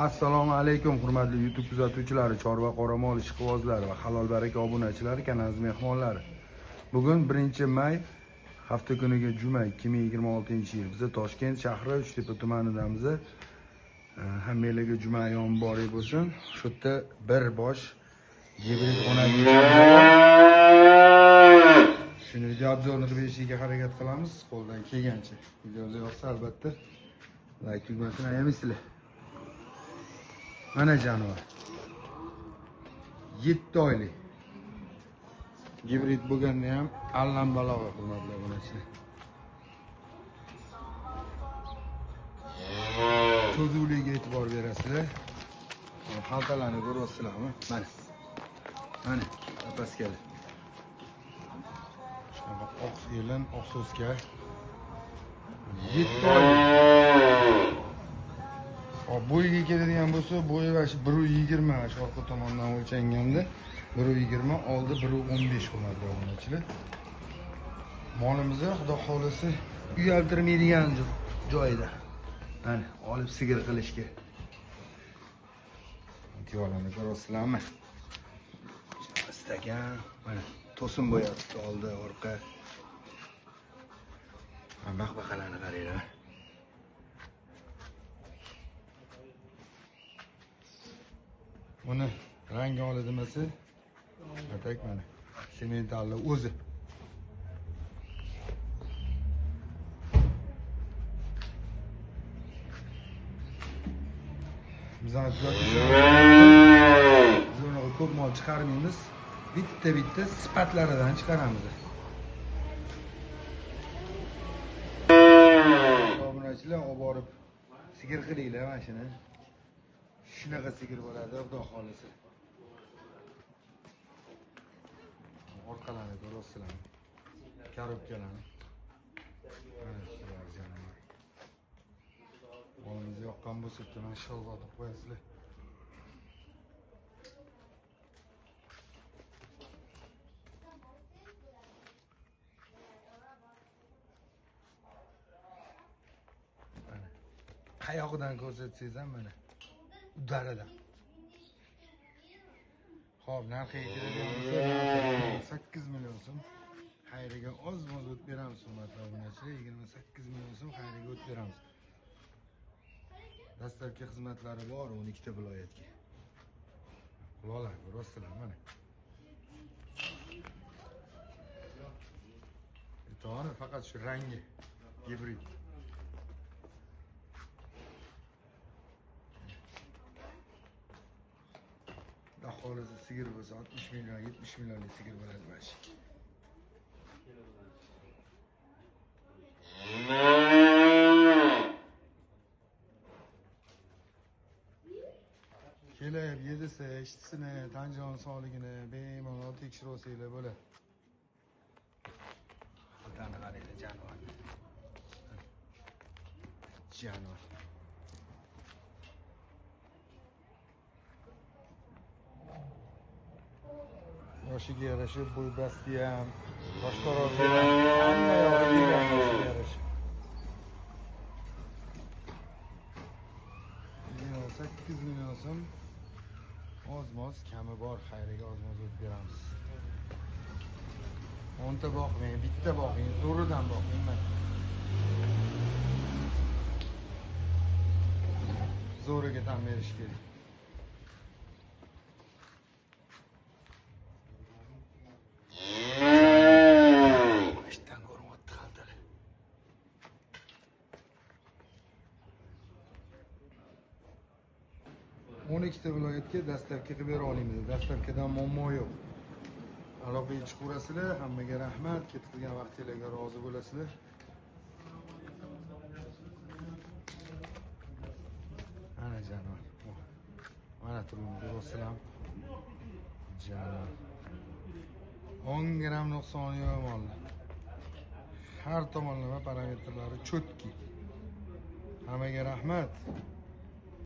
Assalomu alaykum hurmatli YouTube kuzatuvchilari, chorva qoramol ishqibozlari va halol baraka obunachilari, kanalimiz mehmonlari. Bugun 1-may hafta kuniga juma 2026-yil. Biz Toshkent shahri Uchtepa tumanidamiz. Hammalarga juma ayomi muborak bo'lsin. Shu yerda bir bosh gibrid xonadonimiz bor. Shuni video obzorini berishga harakat qilamiz, qo'ldan kelgancha. Videoga yoqsa albatta like tugmasini ayamisizlar. Mana jonivor 7 oylik gibrid bo'lganda ham allambaloq hurmatli obunachilar. Cho'zuvligiga e'tibor berasizlar. Xaltalarni ko'ryapsizlarmi? Mana paskalar. Shunaqa oq yelin, oq so'ska 7 oylik. Bo'yiga keladigan bo'lsa, bo'yi 1.20 shu orqa tomondan o'lchanganda 1.20, oldi 1.15 hurmatli obunachilar. Molimizni xudo xolisi uyaltirmaydigan joyida. Mana olib sigir qilishga. Tiyolarni ko'rasizlarmi? Istagan, mana to'sin bo'yapti oldi, orqa. Baqbaqalarni qaranglar. Buni rangi oldi demasi, atak mana sementalli o'zi. Biz uni ko'p mol chiqarmaymiz. Bitta sifatlaridan chiqaramiz. Obunachilar olib borib sigir qilinglar mana shuni. Shunaqa sigir bo'ladi, xudo xolisi. Orqalarni ko'rasizlarmi? Korobkalarni. Mana shular jonivor. Molimiz yoqqan bo'lsa, mana sholg'a otib qo'yasizlar. Mana qayoqdan ko'rsatsangiz ham mana udaridan. Xo'p, narxiga keladigan bo'lsa 8 million so'm. Xayriga oz-moz o't beramiz hurmatli obunachilar. 28 million so'm xayriga o't beramiz. Dastlabki xizmatlari bor 12 ta viloyatga. Quloqlar ko'rasizlar mana. To'g'ri, faqat shu rangi gibrid. Aholisi sigir bo'lsa 60 million, 70 millionlik sigir bo'ladi bashi. Kelib, yedisi, ishtisini, tan jon sog'ligini bemalol tekshirib olsanglar bo'ladi. Xaltani qaranglar, jonivor. Jonivor. Yoshiga yarashib, bo'y basti ham, boshqaroqga hamma yog'iga yarashib. 8 million so'm oz-moz kami bor, xayriga oz-moz o't beramiz. 10 ta boqmang, bitta boqing, zo'ridan boqing. Zo'riga tan berish kerak. Ishdan ko'ryapti xaltalar. o'n ikkita viloyatga dastlabki qilib bera olamiz. Dastlabkidan muammo yo'q. Aloqaga chiqaverasizlar. Hammaga rahmat. Ketgan vaqtingizga rozi bo'lasizlar. Ana jonivor. Mana turibdi, ko'rasizlar. Jonivor. 10 gram nuqsoni yo'q mollar. Har tomonlama parametrlari cho'tki. Hammaga rahmat.